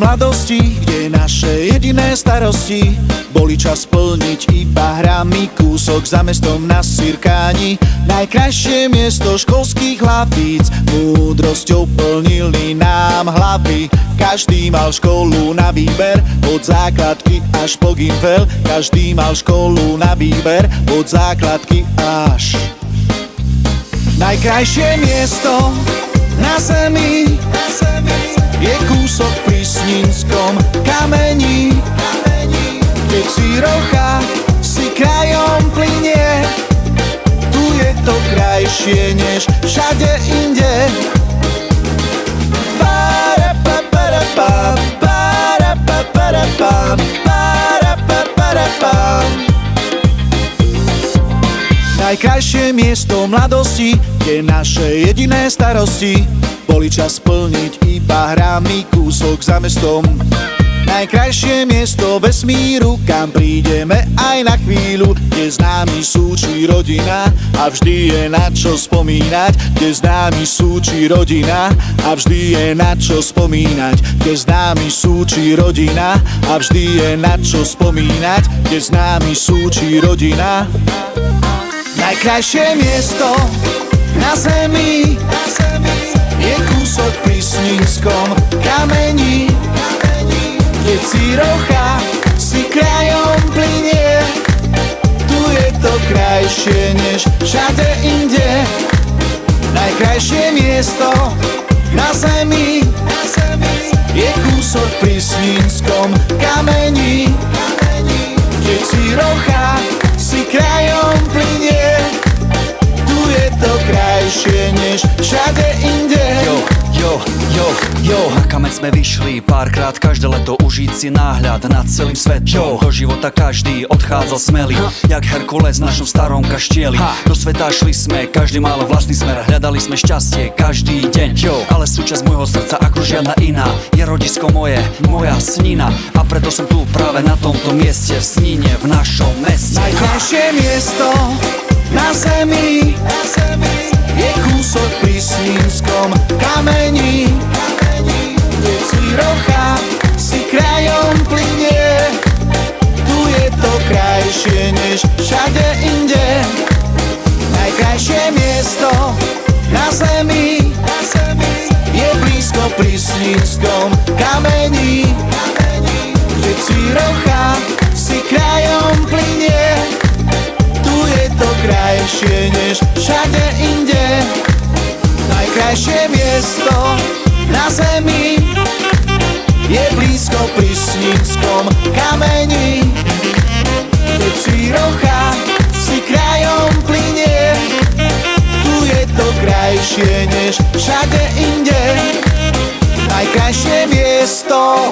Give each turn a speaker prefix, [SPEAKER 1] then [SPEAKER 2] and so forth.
[SPEAKER 1] mladosti, kde naše jediné starosti boli čas plniť iba hrami, kúsok za mestom na Sirkáni. Najkrajšie miesto školských hlavíc, múdrosťou plnili nám hlavy. Každý mal školu na výber, od základky až po gimfel. Každý mal školu na výber, od základky až. Najkrajšie miesto na zemi je kúsok pri Snínskom kameni, keď Cirocha si krajom plynie. Tu je to krajšie než všade inde. Najkrajšie miesto mladosti, kde naše jediné starosti boli čas plniť iba hrami, kúsok za mestom. Najkrajšie miesto vesmíru, kam prídeme aj na chvíľu, kde s nami súči rodina a vždy je na čo spomínať. Kde s nami súči rodina a vždy je na čo spomínať. Kde s nami súči rodina a vždy je na čo spomínať. Kde s nami súči rodina. Najkrajšie miesto na zemi je kúsok pri Snínskom kameni, kde Cirocha si krajom plynie. Tu je to krajšie než všade inde. Najkrajšie miesto na zemi je kúsok pri Snínskom kameni, kde Cirocha si krajom plynie. Tu je to krajšie než všade inde.
[SPEAKER 2] Na kameň sme vyšli párkrát každé leto, užiť si náhľad nad celým svetom. Do života každý odchádzal smelý, jak Herkules v našom starom kaštieli. Do sveta šli sme, každý mal vlastný smer, hľadali sme šťastie každý deň. Ale súčasť môjho srdca ako žiadna iná je rodisko moje, moja snina. A preto som tu práve na tomto mieste, v Snine, v našom meste.
[SPEAKER 1] Najkrajšie miesto na zemi je kúsok pri Snínskom kameni, kde Cirocha si krajom plynie. Tu je to krajšie než všade inde. Najkrajšie miesto na zemi je blízko pri Snínskom kameni, kde Cirocha si krajom plynie. Tu je to krajšie než všade inde. Najkrajšie miesto na zemi je blízko pri Snínskom kameni, kde Cirocha si krajom plynie. Tu je to krajšie než všade inde. Najkrajšie miesto.